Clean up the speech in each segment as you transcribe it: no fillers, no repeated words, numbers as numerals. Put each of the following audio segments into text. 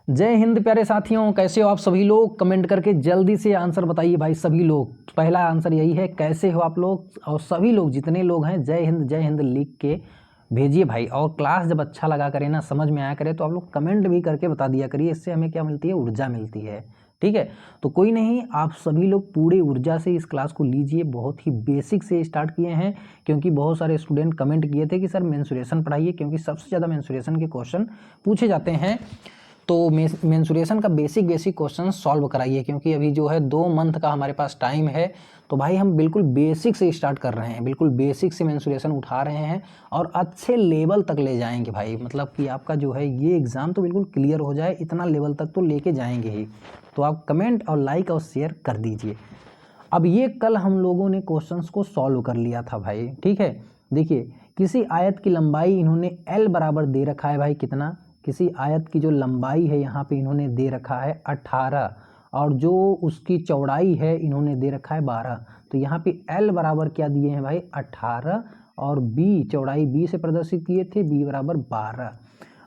जय हिंद प्यारे साथियों, कैसे हो आप सभी लोग? कमेंट करके जल्दी से आंसर बताइए भाई सभी लोग। पहला आंसर यही है, कैसे हो आप लोग? और सभी लोग जितने लोग हैं जय हिंद लिख के भेजिए भाई। और क्लास जब अच्छा लगा करे ना, समझ में आया करे, तो आप लोग कमेंट भी करके बता दिया करिए। इससे हमें क्या मिलती है? ऊर्जा मिलती है। ठीक है, तो कोई नहीं, आप सभी लोग पूरी ऊर्जा से इस क्लास को लीजिए। बहुत ही बेसिक से स्टार्ट किए हैं, क्योंकि बहुत सारे स्टूडेंट कमेंट किए थे कि सर मेंसुरेशन पढ़ाइए, क्योंकि सबसे ज़्यादा मेंसुरेशन के क्वेश्चन पूछे जाते हैं। तो मेंसुरेशन का बेसिक क्वेश्चन सॉल्व कराइए, क्योंकि अभी जो है 2 मंथ का हमारे पास टाइम है। तो भाई हम बिल्कुल बेसिक से स्टार्ट कर रहे हैं, बिल्कुल बेसिक से मेंसुरेशन उठा रहे हैं और अच्छे लेवल तक ले जाएंगे भाई। मतलब कि आपका जो है ये एग्ज़ाम तो बिल्कुल क्लियर हो जाए, इतना लेवल तक तो लेके जाएंगे ही। तो आप कमेंट और लाइक और शेयर कर दीजिए। अब ये कल हम लोगों ने क्वेश्चंस को सॉल्व कर लिया था भाई। ठीक है, देखिए किसी आयत की लंबाई इन्होंने L बराबर दे रखा है भाई। कितना? किसी आयत की जो लंबाई है यहाँ पे इन्होंने दे रखा है 18, और जो उसकी चौड़ाई है इन्होंने दे रखा है 12। तो यहाँ पे L बराबर क्या दिए हैं भाई? 18, और B चौड़ाई B से प्रदर्शित किए थे, B बराबर 12।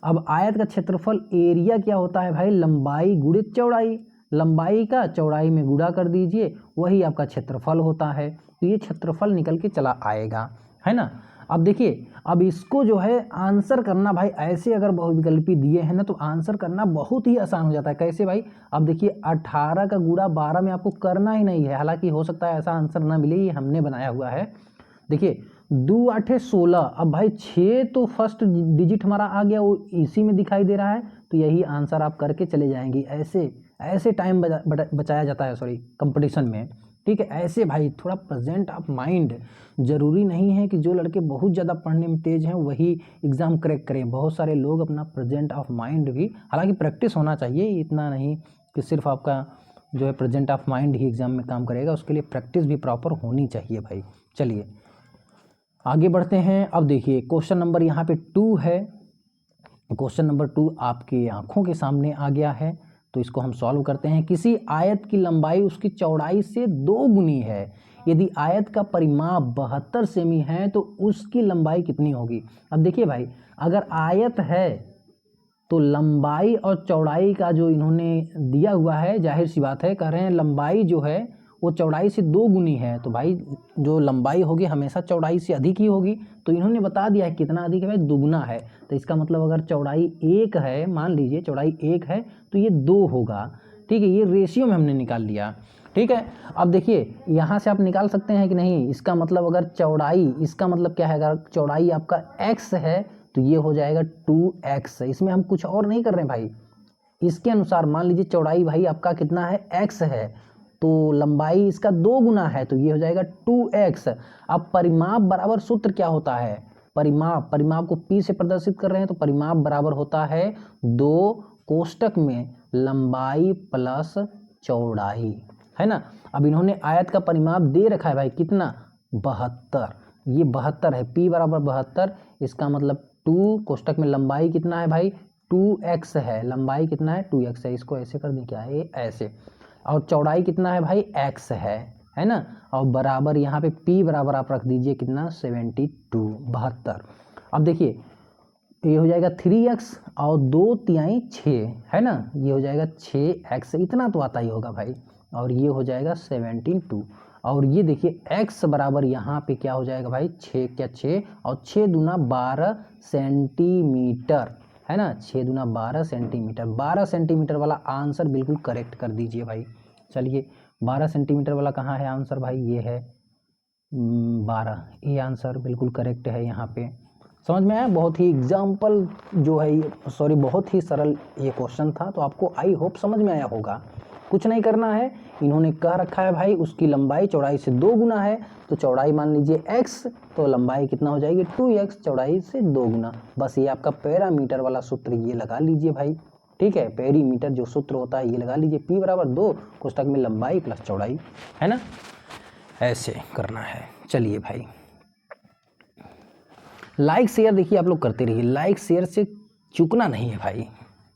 अब आयत का क्षेत्रफल एरिया क्या होता है भाई? लंबाई गुणित चौड़ाई। लंबाई का चौड़ाई में गुणा कर दीजिए, वही आपका क्षेत्रफल होता है। तो ये क्षेत्रफल निकल के चला आएगा, है ना। अब देखिए, अब इसको जो है आंसर करना भाई, ऐसे अगर बहुविकल्पी दिए हैं ना तो आंसर करना बहुत ही आसान हो जाता है। कैसे भाई? अब देखिए 18 का गुणा 12 में आपको करना ही नहीं है। हालांकि हो सकता है ऐसा आंसर ना मिले, ये हमने बनाया हुआ है। देखिए 2 8 16। अब भाई 6 तो फर्स्ट डिजिट हमारा आ गया, वो इसी में दिखाई दे रहा है। तो यही आंसर आप करके चले जाएंगे। ऐसे ऐसे टाइम बचाया जाता है, सॉरी, कंपटीशन में। ठीक है, ऐसे भाई थोड़ा प्रेजेंट ऑफ माइंड। ज़रूरी नहीं है कि जो लड़के बहुत ज़्यादा पढ़ने में तेज़ हैं वही एग्ज़ाम क्रैक करें। बहुत सारे लोग अपना प्रेजेंट ऑफ माइंड भी, हालांकि प्रैक्टिस होना चाहिए, इतना नहीं कि सिर्फ आपका जो है present of mind he exam में काम करेगा। उसके लिए प्रैक्टिस भी प्रॉपर होनी चाहिए भाई। चलिए आगे बढ़ते हैं। अब देखिए क्वेश्चन नंबर यहाँ पे 2 है। क्वेश्चन नंबर 2 आपकी आंखों के सामने आ गया है, तो इसको हम सॉल्व करते हैं। किसी आयत की लंबाई उसकी चौड़ाई से 2 गुनी है। यदि आयत का परिमाप 72 सेमी है तो उसकी लंबाई कितनी होगी? अब देखिए भाई, अगर आयत है तो लंबाई और चौड़ाई का जो इन्होंने दिया हुआ है, जाहिर सी बात है, कह रहे हैं लंबाई जो है वो चौड़ाई से 2 गुनी है। तो भाई जो लंबाई होगी हमेशा चौड़ाई से अधिक ही होगी। तो इन्होंने बता दिया है कितना अधिक है भाई? दुगुना है। तो इसका मतलब अगर चौड़ाई 1 है, मान लीजिए चौड़ाई 1 है तो ये 2 होगा। ठीक है, ये रेशियो में हमने निकाल लिया। ठीक है, अब देखिए यहाँ से आप निकाल सकते हैं कि नहीं। इसका मतलब अगर चौड़ाई, इसका मतलब क्या है? अगर चौड़ाई आपका x है तो ये हो जाएगा 2x। इसमें हम कुछ और नहीं कर रहे हैं भाई। इसके अनुसार मान लीजिए चौड़ाई भाई आपका कितना है? x है, तो लंबाई इसका 2 गुना है, तो ये हो जाएगा 2x। अब परिमाप बराबर सूत्र क्या होता है? परिमाप को p से प्रदर्शित कर रहे हैं, तो परिमाप बराबर होता है 2 कोष्टक में लंबाई प्लस चौड़ाई, है ना। अब इन्होंने आयत का परिमाप दे रखा है भाई, कितना? 72। ये 72 है, p बराबर 72। इसका मतलब 2 कोष्टक में लंबाई कितना है भाई? 2x है। लंबाई कितना है? 2x है। इसको ऐसे कर दें, क्या है ऐसे। और चौड़ाई कितना है भाई? x है ना। और बराबर यहाँ पे p बराबर आप रख दीजिए कितना? 72, 72। अब देखिए ये हो जाएगा 3x और 2 तिहाई 6, है ना। ये हो जाएगा 6x, इतना तो आता ही होगा भाई। और ये हो जाएगा 72। और ये देखिए x बराबर यहाँ पे क्या हो जाएगा भाई? 6 क्या 6 और 6 दूना 12 सेंटीमीटर, है ना। 6 दूना 12 सेंटीमीटर। 12 सेंटीमीटर वाला आंसर बिल्कुल करेक्ट कर दीजिए भाई। चलिए 12 सेंटीमीटर वाला कहाँ है आंसर भाई? ये है 12। ये आंसर बिल्कुल करेक्ट है यहाँ पे। समझ में आया? बहुत ही एग्जाम्पल जो है ये, सॉरी, बहुत ही सरल ये क्वेश्चन था। तो आपको आई होप समझ में आया होगा। कुछ नहीं करना है, इन्होंने कह रखा है भाई उसकी लंबाई चौड़ाई से 2 गुना है, तो चौड़ाई मान लीजिए x, तो लंबाई कितना हो जाएगी? 2x, चौड़ाई से 2 गुना। बस ये आपका पैरामीटर वाला सूत्र ये लगा लीजिए भाई। ठीक है, पेरीमीटर जो सूत्र होता है ये लगा लीजिए। p बराबर 2 कोष्टक में लंबाई प्लस चौड़ाई, है ना। ऐसे करना है। चलिए भाई, लाइक शेयर देखिए आप लोग करते रहिए। लाइक शेयर से चूकना नहीं है भाई।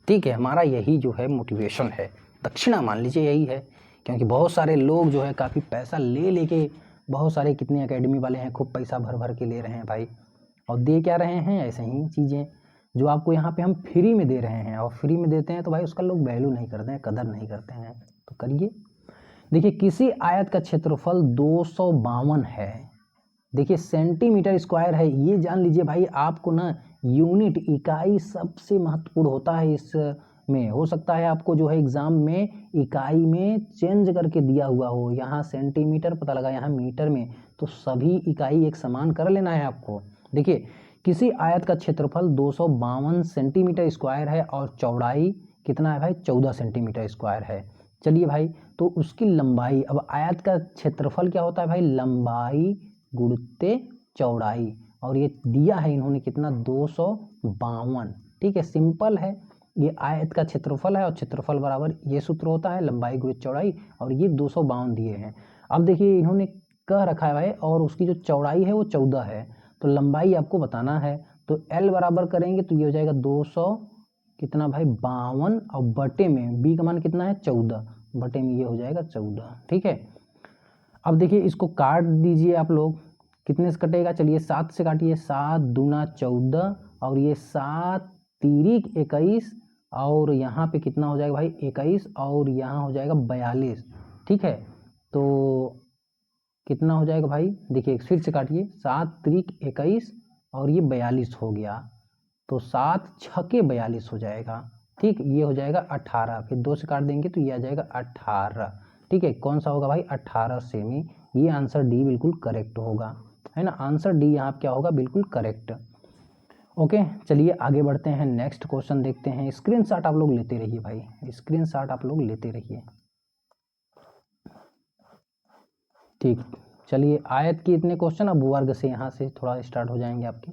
ठीक है, हमारा यही जो है मोटिवेशन है, दक्षिणा मान लीजिए यही है। क्योंकि बहुत सारे लोग जो है काफ़ी पैसा ले लेके, बहुत सारे कितने एकेडमी वाले हैं खूब पैसा भर भर के ले रहे हैं भाई, और दे क्या रहे हैं? ऐसे ही चीज़ें। जो आपको यहाँ पे हम फ्री में दे रहे हैं, और फ्री में देते हैं तो भाई उसका लोग वैल्यू नहीं करते हैं, कदर नहीं करते हैं। तो करिए। देखिए किसी आयत का क्षेत्रफल 252 है। देखिए सेंटीमीटर स्क्वायर है, ये जान लीजिए भाई। आपको ना यूनिट इकाई सबसे महत्वपूर्ण होता है इसमें। हो सकता है आपको जो है एग्जाम में इकाई में चेंज करके दिया हुआ हो, यहाँ सेंटीमीटर पता लगा, यहाँ मीटर में, तो सभी इकाई एक समान कर लेना है आपको। देखिए किसी आयत का क्षेत्रफल 252 सेंटीमीटर स्क्वायर है और चौड़ाई कितना है भाई, 14 सेंटीमीटर स्क्वायर है। चलिए भाई, तो उसकी लंबाई, अब आयत का क्षेत्रफल क्या होता है भाई, लंबाई गुणित चौड़ाई, और ये दिया है इन्होंने कितना, 252। ठीक है, सिंपल है। ये आयत का क्षेत्रफल है और क्षेत्रफल बराबर ये सूत्र होता है लंबाई गुणित चौड़ाई, और ये 252 दिए हैं। अब देखिए इन्होंने कह रखा है भाई, और उसकी जो चौड़ाई है वो 14 है, तो लंबाई आपको बताना है। तो L बराबर करेंगे तो ये हो जाएगा 200 कितना भाई 52, और बटे में B का मान कितना है 14, बटे में ये हो जाएगा 14। ठीक है, अब देखिए इसको काट दीजिए आप लोग, कितने से कटेगा, चलिए 7 से काटिए, 7 दूना 14, और ये 7 तिरिक 21, और यहाँ पे कितना हो जाएगा भाई 21, और यहाँ हो जाएगा 42। ठीक है, तो कितना हो जाएगा भाई, देखिए फिर से काटिए, 7 तिरिक 21 और ये 42 हो गया, तो 7 छके 42 हो जाएगा। ठीक, ये हो जाएगा 18, फिर 2 से काट देंगे तो ये आ जाएगा 18। ठीक है, कौन सा होगा भाई 18 सेमी। ये आंसर डी बिल्कुल करेक्ट होगा, है ना, आंसर डी यहाँ क्या होगा, बिल्कुल करेक्ट। ओके, चलिए आगे बढ़ते हैं, नेक्स्ट क्वेश्चन देखते हैं। स्क्रीनशॉट आप लोग लेते रहिए भाई, स्क्रीनशॉट आप लोग लेते रहिए। ठीक, चलिए आयत के इतने क्वेश्चन, अब वर्ग से यहाँ से थोड़ा स्टार्ट हो जाएंगे आपके।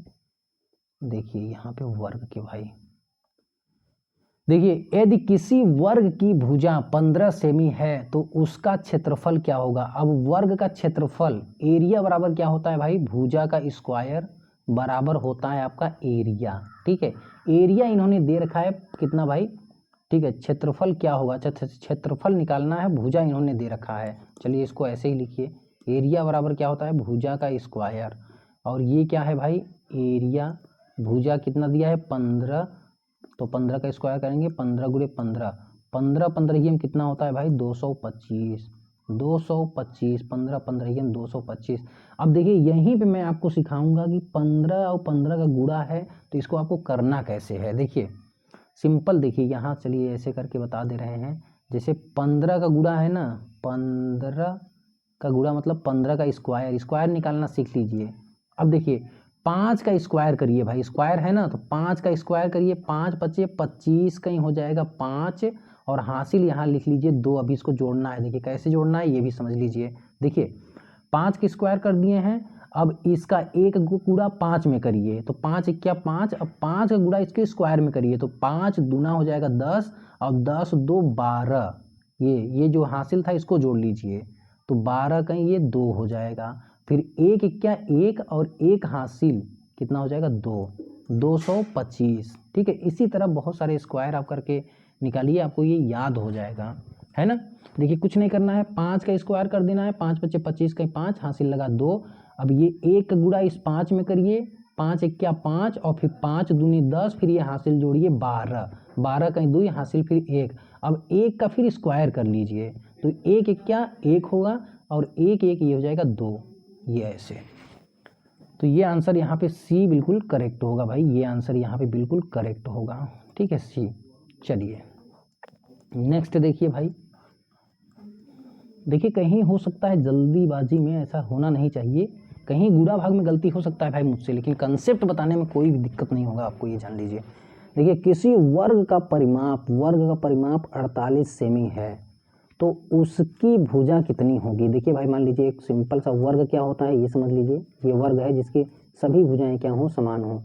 देखिए यहाँ पे वर्ग के भाई, देखिए यदि किसी वर्ग की भुजा 15 सेमी है तो उसका क्षेत्रफल क्या होगा। अब वर्ग का क्षेत्रफल, एरिया बराबर क्या होता है भाई, भुजा का स्क्वायर बराबर होता है आपका एरिया। ठीक है, एरिया इन्होंने दे रखा है कितना भाई, ठीक है, क्षेत्रफल क्या होगा, क्षेत्रफल निकालना है, भुजा इन्होंने दे रखा है। चलिए इसको ऐसे ही लिखिए, एरिया बराबर क्या होता है, भुजा का स्क्वायर, और ये क्या है भाई एरिया, भुजा कितना दिया है 15, तो 15 का स्क्वायर करेंगे, 15 गुणे 15, 15 15 कितना होता है भाई 225, 225, 15 15 225। अब देखिए यहीं पे मैं आपको सिखाऊंगा कि 15 और 15 का गुणा है तो इसको आपको करना कैसे है। देखिए सिंपल, देखिए यहाँ चलिए ऐसे करके बता दे रहे हैं। जैसे 15 का गुणा है ना, 15 का गुणा मतलब 15 का स्क्वायर, स्क्वायर निकालना सीख लीजिए। अब देखिए 5 का स्क्वायर करिए भाई, स्क्वायर है ना, तो 5 का स्क्वायर करिए, 5 बचे 25, कहीं हो जाएगा 5, और हासिल यहाँ लिख लीजिए 2। अभी इसको जोड़ना है, देखिए कैसे जोड़ना है ये भी समझ लीजिए। देखिए 5 के स्क्वायर कर दिए हैं, अब इसका एक गुणा 5 में करिए, तो 5 क्या 5, अब 5 का गुणा इसके स्क्वायर में करिए, तो 5 दूना हो जाएगा 10, और 10 2 12, ये जो हासिल था इसको जोड़ लीजिए, तो 12 कहीं ये 2 हो जाएगा, फिर एक क्या एक, और एक हासिल कितना हो जाएगा 2, 225। ठीक है, इसी तरह बहुत सारे स्क्वायर आप करके निकालिए, आपको ये याद हो जाएगा, है ना। देखिए कुछ नहीं करना है, 5 का स्क्वायर कर देना है, 5 बचे 25, कहीं 5 हासिल लगा 2। अब ये एक का गुणा इस 5 में करिए, 5 एक क्या 5, और फिर 5 दूनी 10, फिर ये हासिल जोड़िए 12, 12 कहीं 2 हासिल फिर 1। अब एक का फिर स्क्वायर कर लीजिए, तो एक एक क्या 1 होगा, और एक एक ये हो जाएगा 2, ये ऐसे। तो ये आंसर यहाँ पे सी बिल्कुल करेक्ट होगा भाई, ये आंसर यहाँ पे बिल्कुल करेक्ट होगा। ठीक है सी। चलिए नेक्स्ट देखिए भाई, देखिए कहीं हो सकता है जल्दीबाजी में, ऐसा होना नहीं चाहिए, कहीं गुणा भाग में गलती हो सकता है भाई मुझसे, लेकिन कंसेप्ट बताने में कोई भी दिक्कत नहीं होगा आपको, ये जान लीजिए। देखिए किसी वर्ग का परिमाप 48 सेमी है तो उसकी भुजा कितनी होगी। देखिए भाई मान लीजिए एक सिंपल सा वर्ग क्या होता है ये समझ लीजिए, ये वर्ग है जिसकी सभी भुजाएं क्या हो, समान हो।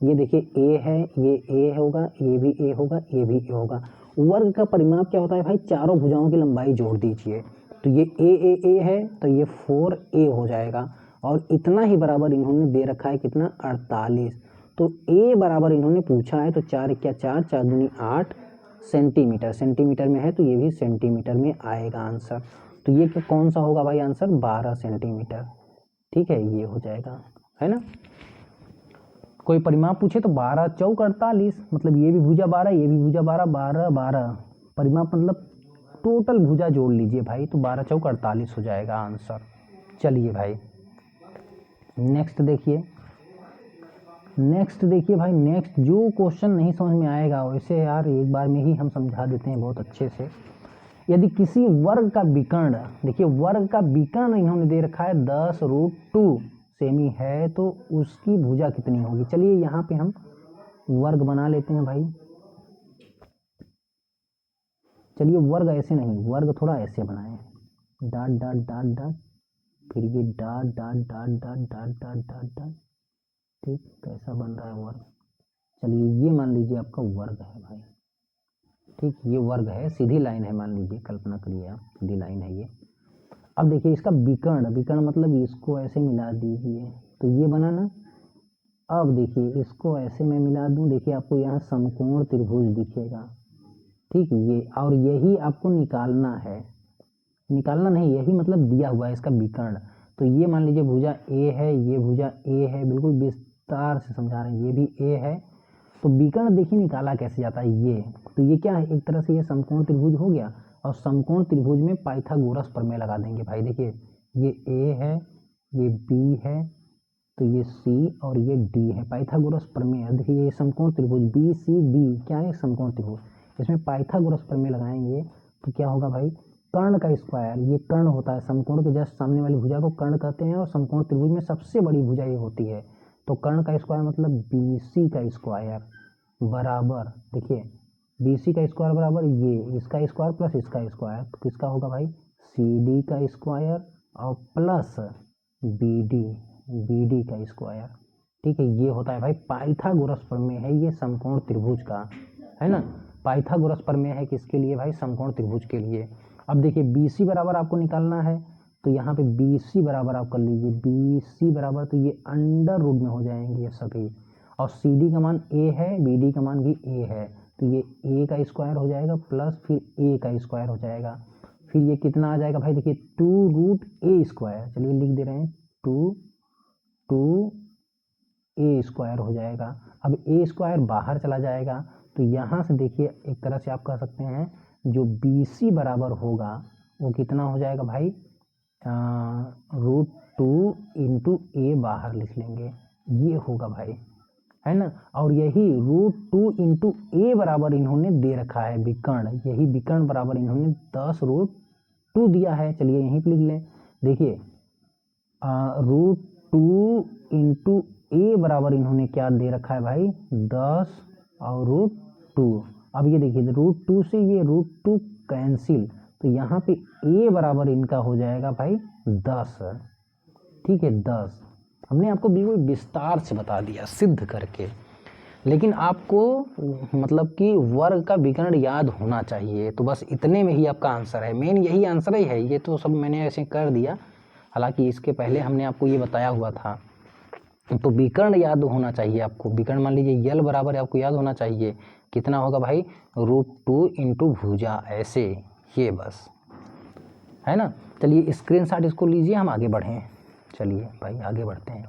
ये देखिए ए है, ये ए होगा, ये भी ए होगा, ये भी ए होगा। वर्ग का परिमाप क्या होता है भाई, चारों भुजाओं की लंबाई जोड़ दीजिए, तो ये ए है तो ये 4a हो जाएगा, और इतना ही बराबर इन्होंने दे रखा है कितना 48, तो a बराबर इन्होंने पूछा है, तो 4 क्या 4, 4 दूनी 8 सेंटीमीटर, सेंटीमीटर में है तो ये भी सेंटीमीटर में आएगा आंसर। तो ये क्या कौन सा होगा भाई आंसर, 12 सेंटीमीटर। ठीक है, ये हो जाएगा, है ना। कोई परिमाप पूछे तो 12 चौक 48, मतलब ये भी भुजा 12, ये भी भुजा 12, 12 12 परिमाप मतलब टोटल भुजा जोड़ लीजिए भाई, तो 12 चौक 48 हो जाएगा आंसर। चलिए भाई नेक्स्ट देखिए, भाई नेक्स्ट जो क्वेश्चन नहीं समझ में आएगा वैसे यार एक बार में ही हम समझा देते हैं बहुत अच्छे से। यदि किसी वर्ग का विकर्ण, देखिए वर्ग का विकर्ण इन्होंने दे रखा है 10√2 सेमी है, तो उसकी भुजा कितनी होगी। चलिए यहाँ पे हम वर्ग बना लेते हैं भाई। चलिए वर्ग ऐसे नहीं, वर्ग थोड़ा ऐसे बनाएं, डाट डाट डाट डाट, फिर ये dot dot dot dot dot dot dot dot, ठीक कैसा बन रहा है वर्ग। चलिए ये मान लीजिए आपका वर्ग है भाई, ठीक ये वर्ग है, सीधी लाइन है, मान लीजिए कल्पना करिए आप सीधी लाइन है ये। अब देखिए इसका विकर्ण, विकर्ण मतलब इसको ऐसे मिला दीजिए तो ये बना ना। अब देखिए इसको ऐसे मैं मिला दूं, देखिए आपको यहाँ समकोण त्रिभुज दिखेगा, ठीक ये, और यही आपको निकालना है, निकालना नहीं यही मतलब दिया हुआ है इसका विकर्ण। तो ये मान लीजिए भुजा ए है, ये भुजा ए है, बिल्कुल विस्तार से समझा रहे हैं, ये भी ए है। तो विकर्ण देखिए निकाला कैसे जाता है ये, तो ये क्या है एक तरह से ये समकोण त्रिभुज हो गया, और समकोण त्रिभुज में पाइथागोरस प्रमेय लगा देंगे भाई। देखिए ये ए है, ये बी है, तो ये सी और ये डी है, पाइथागोरस प्रमेय। देखिए ये समकोण त्रिभुज बी सी डी क्या है समकोण त्रिभुज, इसमें पाइथागोरस प्रमेय लगाएंगे तो क्या होगा भाई, कर्ण का स्क्वायर, ये कर्ण होता है समकोण के जस्ट सामने वाली भुजा को कर्ण कहते हैं, और समकोण त्रिभुज में सबसे बड़ी भुजा ये होती है। तो कर्ण का स्क्वायर मतलब BC का स्क्वायर बराबर, देखिए BC का स्क्वायर बराबर ये इसका स्क्वायर प्लस इसका स्क्वायर, तो किसका होगा भाई CD का स्क्वायर और प्लस BD का स्क्वायर, ठीक है। ये होता है भाई पाइथागोरस प्रमेय है ये समकोण त्रिभुज का, है ना। पाइथागोरस प्रमेय है किसके लिए भाई, समकोण त्रिभुज के लिए। अब देखिए BC बराबर आपको निकालना है, तो यहाँ पे BC बराबर आप कर लीजिए, BC बराबर तो ये अंडर रूट में हो जाएंगे ये सभी, और CD का मान A है, BD का मान भी A है, तो ये A का स्क्वायर हो जाएगा प्लस फिर A का स्क्वायर हो जाएगा, फिर ये कितना आ जाएगा भाई, देखिए 2√A स्क्वायर, चलिए लिख दे रहे हैं 2A स्क्वायर हो जाएगा। अब A स्क्वायर बाहर चला जाएगा, तो यहाँ से देखिए एक तरह से आप कह सकते हैं जो BC बराबर होगा वो कितना हो जाएगा भाई, √2 इंटू A बाहर लिख लेंगे, ये होगा भाई, है ना। और यही √2 इंटू A बराबर इन्होंने दे रखा है विकर्ण, यही विकर्ण बराबर इन्होंने 10√2 दिया है। चलिए यहीं पर लिख लें, देखिए √2 इंटू A बराबर इन्होंने क्या दे रखा है भाई 10 और √2। अब ये देखिए √2 से ये √2 कैंसिल, तो यहाँ पे A बराबर इनका हो जाएगा भाई 10, ठीक है 10। हमने आपको बिल्कुल विस्तार से बता दिया सिद्ध करके, लेकिन आपको मतलब कि वर्ग का विकर्ण याद होना चाहिए, तो बस इतने में ही आपका आंसर है, मेन यही आंसर ही है। ये तो सब मैंने ऐसे कर दिया, हालांकि इसके पहले हमने आपको ये बताया हुआ था। तो विकर्ण याद होना चाहिए आपको, विकर्ण मान लीजिए यल बराबर आपको याद होना चाहिए, कितना होगा भाई √2 इंटू भुजा, ऐसे ये बस, है ना। चलिए स्क्रीनशॉट इसको लीजिए, हम आगे बढ़ें। चलिए भाई आगे बढ़ते हैं।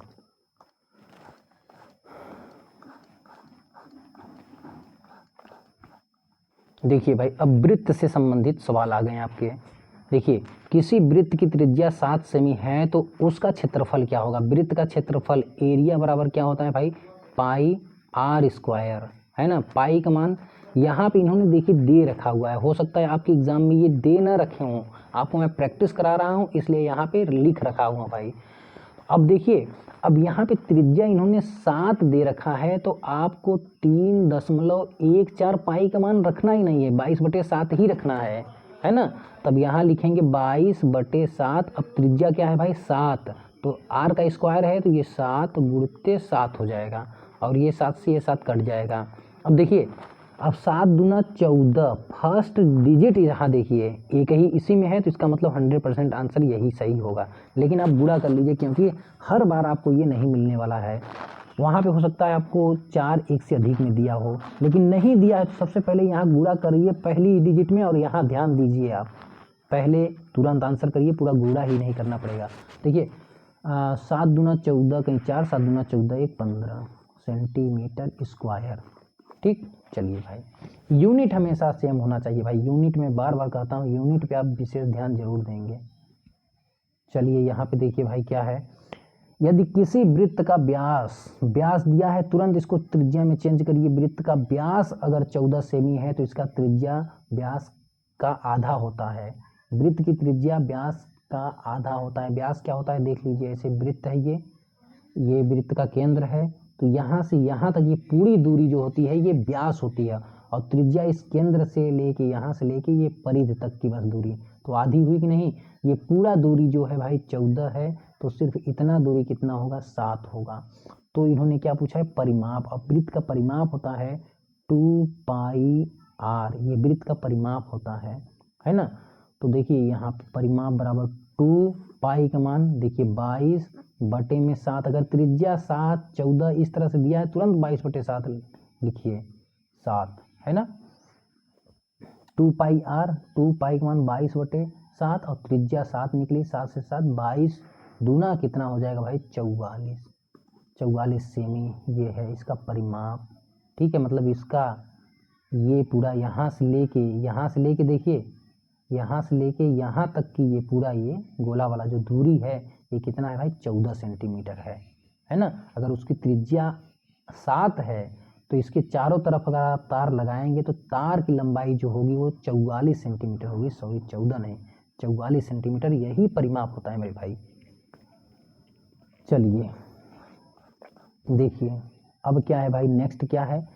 देखिए भाई अब वृत्त से संबंधित सवाल आ गए हैं आपके। देखिए किसी वृत्त की त्रिज्या 7 सेमी है तो उसका क्षेत्रफल क्या होगा। वृत्त का क्षेत्रफल एरिया बराबर क्या होता है भाई πr², है ना। पाई का मान यहाँ पे इन्होंने देखिए दे रखा हुआ है, हो सकता है आपके एग्जाम में ये दे ना रखे हों, आपको मैं प्रैक्टिस करा रहा हूँ इसलिए यहाँ पे लिख रखा हुआ भाई। अब देखिए अब यहाँ पे त्रिज्या इन्होंने 7 दे रखा है, तो आपको 3.14 पाई का मान रखना ही नहीं है, 22/7 ही रखना है ना। तब यहाँ लिखेंगे 22/7। अब त्रिज्या क्या है भाई 7, तो r का स्क्वायर है तो ये 7 × 7 हो जाएगा, और ये 7 से ये 7 कट जाएगा। अब देखिए अब 7 दूना 14, फर्स्ट डिजिट यहाँ देखिए एक ही इसी में है, तो इसका मतलब 100% आंसर यही सही होगा। लेकिन आप गुणा कर लीजिए, क्योंकि हर बार आपको ये नहीं मिलने वाला है। वहाँ पे हो सकता है आपको 4 एक से अधिक में दिया हो, लेकिन नहीं दिया है तो सबसे पहले यहाँ गुणा करिए पहली डिजिट में, और यहाँ ध्यान दीजिए आप पहले तुरंत आंसर करिए, पूरा गुणा ही नहीं करना पड़ेगा। देखिए 7 दूना 14, कहीं 4 7 दूना 14 1 15 सेंटीमीटर स्क्वायर। ठीक, चलिए भाई यूनिट हमेशा सेम होना चाहिए भाई, यूनिट में बार बार कहता हूँ, यूनिट पे आप विशेष ध्यान जरूर देंगे। चलिए यहाँ पे देखिए भाई क्या है, यदि किसी वृत्त का व्यास दिया है, तुरंत इसको त्रिज्या में चेंज करिए। वृत्त का व्यास अगर 14 सेमी है तो इसका त्रिज्या व्यास का आधा होता है। वृत्त की त्रिज्या व्यास का आधा होता है। व्यास क्या होता है देख लीजिए, ऐसे वृत्त है, ये वृत्त का केंद्र है, तो यहाँ से यहाँ तक ये पूरी दूरी जो होती है ये व्यास होती है, और त्रिज्या इस केंद्र से लेके यहाँ से लेके ये परिधि तक की बस दूरी, तो आधी हुई कि नहीं। ये पूरा दूरी जो है भाई 14 है, तो सिर्फ इतना दूरी कितना होगा, 7 होगा। तो इन्होंने क्या पूछा है, परिमाप। अब वृत्त का परिमाप होता है 2πr, ये वृत्त का परिमाप होता है ना। तो देखिए यहाँ पे परिमाप बराबर 2 पाई का मान देखिए 22/7। अगर त्रिज्या 7 14 इस तरह से दिया है, तुरंत 22/7 लिखिए, 7 है ना। 2πr, 2 पाई का मान 22/7 और त्रिज्या 7 निकली, 7 से 7 22, दूना कितना हो जाएगा भाई 44 सेमी। ये है इसका परिमाप। ठीक है, मतलब इसका ये पूरा यहाँ से लेके देखिए, यहाँ से लेके यहाँ तक की ये पूरा ये गोला वाला जो दूरी है ये कितना है भाई, 14 सेंटीमीटर है ना। अगर उसकी त्रिज्या 7 है तो इसके चारों तरफ अगर आप तार लगाएंगे तो तार की लंबाई जो होगी वो 44 सेंटीमीटर होगी, सॉरी 14 नहीं, 44 सेंटीमीटर, यही परिमाप होता है मेरे भाई। चलिए देखिए अब क्या है भाई, नेक्स्ट क्या है,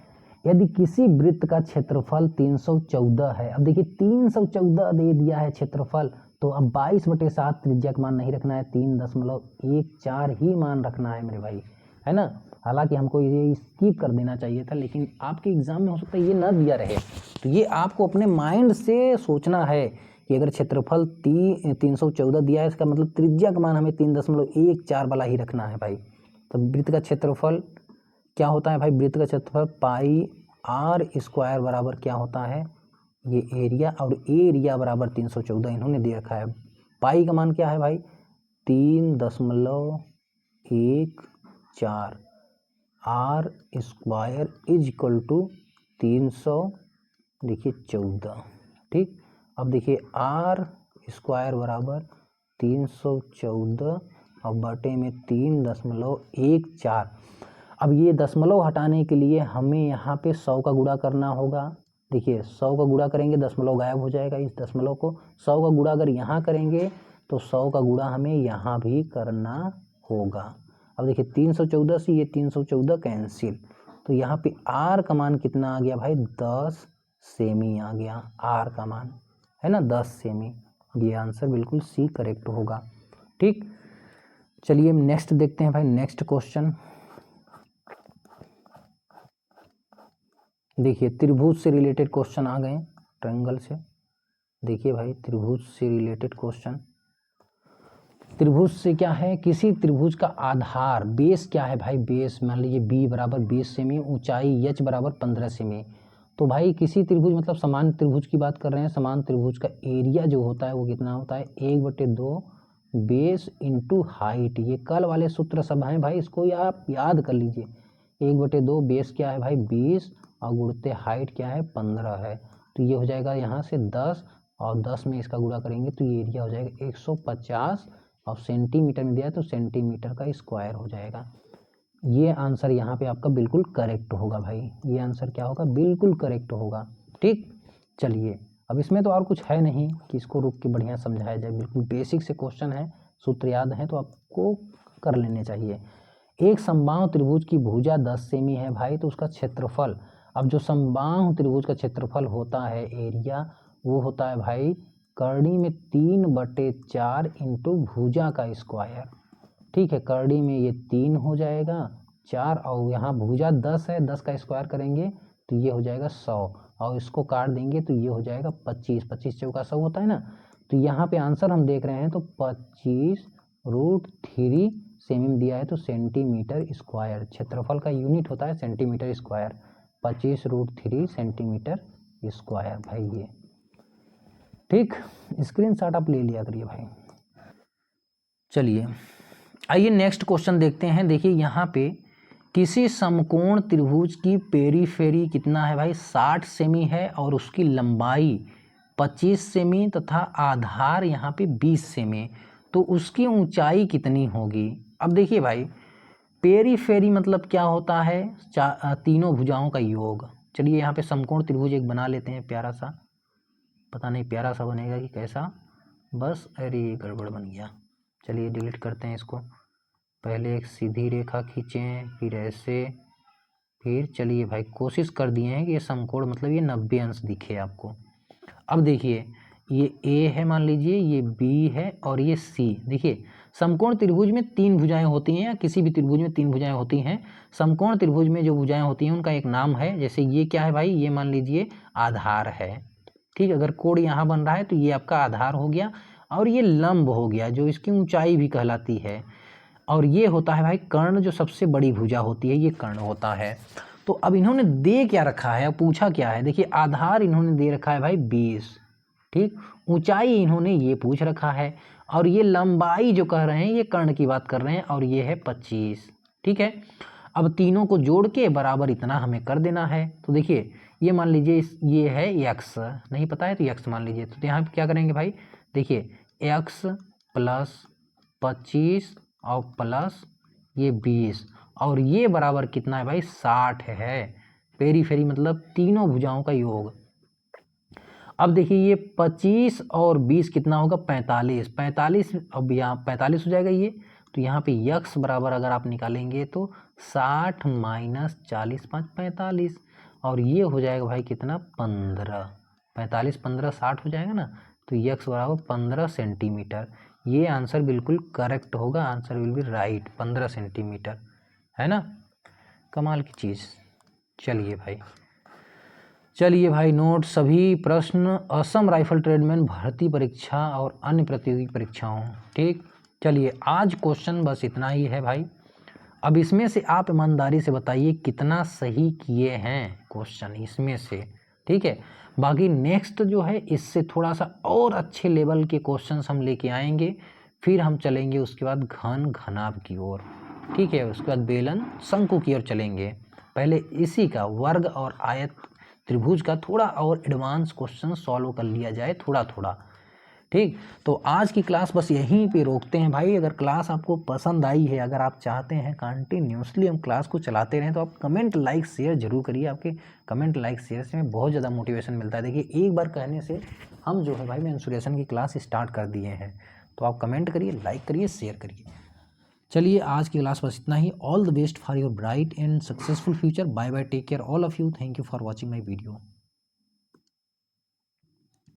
यदि किसी वृत्त का क्षेत्रफल 314 है। अब देखिए 314 दे दिया है क्षेत्रफल, तो अब 22/7 त्रिज्या का मान नहीं रखना है, 3.14 ही मान रखना है मेरे भाई, है ना। हालांकि हमको ये स्किप कर देना चाहिए था, लेकिन आपके एग्जाम में हो सकता है ये ना दिया रहे, तो ये आपको अपने माइंड से सोचना है कि अगर क्षेत्रफल 314 दिया है, इसका मतलब त्रिज्या का मान हमें 3.14 वाला ही रखना है भाई। तो वृत्त का क्षेत्रफल क्या होता है भाई, वृत्त का क्षेत्रफल πr² बराबर क्या होता है, ये एरिया, और एरिया बराबर 314 इन्होंने दे रखा है। पाई का मान क्या है भाई, 3.14, r² इज इक्वल टू 300 देखिए 14। ठीक, अब देखिए r² बराबर 314 और बटे में 3.14। अब ये दशमलव हटाने के लिए हमें यहाँ पे 100 का गुणा करना होगा। देखिए 100 का गुणा करेंगे, दशमलव गायब हो जाएगा इस दशमलव को। 100 का गुणा अगर यहाँ करेंगे तो 100 का गुणा हमें यहाँ भी करना होगा। अब देखिए 314 से ये 314 कैंसिल, तो यहाँ पे r का मान कितना आ गया भाई, 10 सेमी आ गया r का मान, है ना, 10 सेमी। ये आंसर बिल्कुल सी करेक्ट होगा। ठीक, चलिए नेक्स्ट देखते हैं भाई, नेक्स्ट क्वेश्चन देखिए, त्रिभुज से रिलेटेड क्वेश्चन आ गए, ट्रायंगल से। देखिए भाई त्रिभुज से रिलेटेड क्वेश्चन, त्रिभुज से क्या है, किसी त्रिभुज का आधार बेस क्या है भाई, बेस मान लीजिए b बराबर 20 सेमी, ऊंचाई h बराबर 15 सेमी। तो भाई किसी त्रिभुज मतलब समान त्रिभुज की बात कर रहे हैं, समान त्रिभुज का एरिया जो होता है वो कितना होता है, 1/2 बेस इंटू हाइट। ये कल वाले सूत्र सब हैं भाई, इसको आप याद कर लीजिए। 1/2 बेस क्या है भाई 20 और गुणते हाइट क्या है 15 है, तो ये हो जाएगा यहाँ से 10 और 10 में इसका गुणा करेंगे तो ये एरिया हो जाएगा 150 और सेंटीमीटर में दिया है तो सेंटीमीटर का स्क्वायर हो जाएगा। ये आंसर यहाँ पे आपका बिल्कुल करेक्ट होगा भाई, ये आंसर क्या होगा, बिल्कुल करेक्ट होगा। ठीक, चलिए अब इसमें तो और कुछ है नहीं कि इसको रुक के बढ़िया समझाया जाए, बिल्कुल बेसिक से क्वेश्चन है, सूत्र याद है तो आपको कर लेने चाहिए। एक समबाहु त्रिभुज की भुजा 10 सेमी है भाई, तो उसका क्षेत्रफल, अब जो समबाहु त्रिभुज का क्षेत्रफल होता है एरिया, वो होता है भाई करनी में 3/4 इंटू भुजा का स्क्वायर। ठीक है, करनी में ये 3 हो जाएगा 4 और यहाँ भुजा 10 है, 10 का स्क्वायर करेंगे तो ये हो जाएगा 100 और इसको काट देंगे तो ये हो जाएगा 25, 25 चौका 100 होता है ना। तो यहाँ पे आंसर हम देख रहे हैं तो 25√3 सेमी में दिया है तो सेंटीमीटर स्क्वायर, क्षेत्रफल का यूनिट होता है सेंटीमीटर स्क्वायर, 25√3 सेंटीमीटर स्क्वायर भाई ये। ठीक, स्क्रीनशॉट आप ले लिया करिए भाई। चलिए आइए नेक्स्ट क्वेश्चन देखते हैं। देखिए यहाँ पे किसी समकोण त्रिभुज की पेरीफेरी कितना है भाई 60 सेमी है और उसकी लंबाई 25 सेमी तथा आधार यहाँ पे 20 सेमी, तो उसकी ऊंचाई कितनी होगी। अब देखिए भाई पेरीफेरी मतलब क्या होता है, तीनों भुजाओं का योग। चलिए यहाँ पे समकोण त्रिभुज एक बना लेते हैं प्यारा सा, पता नहीं प्यारा सा बनेगा कि कैसा, बस अरे ये गड़बड़ बन गया। चलिए डिलीट करते हैं इसको। पहले एक सीधी रेखा खींचें, फिर ऐसे, फिर चलिए भाई कोशिश कर दिए हैं कि ये समकोण मतलब ये 90 अंश दिखे आपको। अब देखिए ये ए है मान लीजिए, ये बी है और ये सी। देखिए समकोण त्रिभुज में 3 भुजाएं होती हैं, या किसी भी त्रिभुज में 3 भुजाएं होती हैं। समकोण त्रिभुज में जो भुजाएं होती हैं उनका एक नाम है, जैसे ये क्या है भाई, ये मान लीजिए आधार है, ठीक। अगर कोण यहाँ बन रहा है तो ये आपका आधार हो गया, और ये लंब हो गया जो इसकी ऊंचाई भी कहलाती है। और ये होता है भाई कर्ण, जो सबसे बड़ी भुजा होती है ये कर्ण होता है। तो अब इन्होंने दे क्या रखा है, पूछा क्या है, देखिए आधार इन्होंने दे रखा है भाई 20, ठीक। ऊंचाई इन्होंने ये पूछ रखा है, और ये लंबाई जो कह रहे हैं ये कर्ण की बात कर रहे हैं, और ये है 25, ठीक है। अब तीनों को जोड़ के बराबर इतना हमें कर देना है। तो देखिए ये मान लीजिए ये है x, नहीं पता है तो x मान लीजिए। तो यहाँ पे क्या करेंगे भाई, देखिए x प्लस 25 और प्लस ये 20, और ये बराबर कितना है भाई 60 है। पेरीफेरी मतलब तीनों भुजाओं का योग। अब देखिए ये 25 और 20 कितना होगा 45, 45 अब यहाँ 45 हो जाएगा ये। तो यहाँ पे x बराबर अगर आप निकालेंगे तो 60 माइनस 40 5 45, और ये हो जाएगा भाई कितना 15, 45 15 60 हो जाएगा ना। तो x बराबर 15 सेंटीमीटर। ये आंसर बिल्कुल करेक्ट होगा, answer will be right, 15 centimetre, है ना। कमाल की चीज़। चलिए भाई नोट सभी प्रश्न असम राइफल ट्रेडमैन भर्ती परीक्षा और अन्य प्रतियोगी परीक्षाओं, ठीक। चलिए आज क्वेश्चन बस इतना ही है भाई। अब इसमें से आप ईमानदारी से बताइए कितना सही किए हैं क्वेश्चन इसमें से, ठीक है। बाकी नेक्स्ट जो है इससे थोड़ा सा और अच्छे लेवल के क्वेश्चंस हम लेके आएंगे, फिर हम चलेंगे उसके बाद घन घनाभ की ओर, ठीक है। उसके बाद बेलन शंकु की ओर चलेंगे। पहले इसी का वर्ग और आयत त्रिभुज का थोड़ा और एडवांस क्वेश्चन सॉल्व कर लिया जाए थोड़ा थोड़ा, ठीक। तो आज की क्लास बस यहीं पे रोकते हैं भाई। अगर क्लास आपको पसंद आई है, अगर आप चाहते हैं कंटिन्यूसली हम क्लास को चलाते रहें, तो आप कमेंट लाइक शेयर जरूर करिए। आपके कमेंट लाइक शेयर से हमें बहुत ज़्यादा मोटिवेशन मिलता है। देखिए एक बार कहने से हम जो है भाई मेंसुरेशन की क्लास स्टार्ट कर दिए हैं। तो आप कमेंट करिए, लाइक करिए, शेयर करिए। चलिए आज की क्लास बस इतना ही। All the best for your bright and successful future. Bye bye, take care all of you. Thank you for watching my video.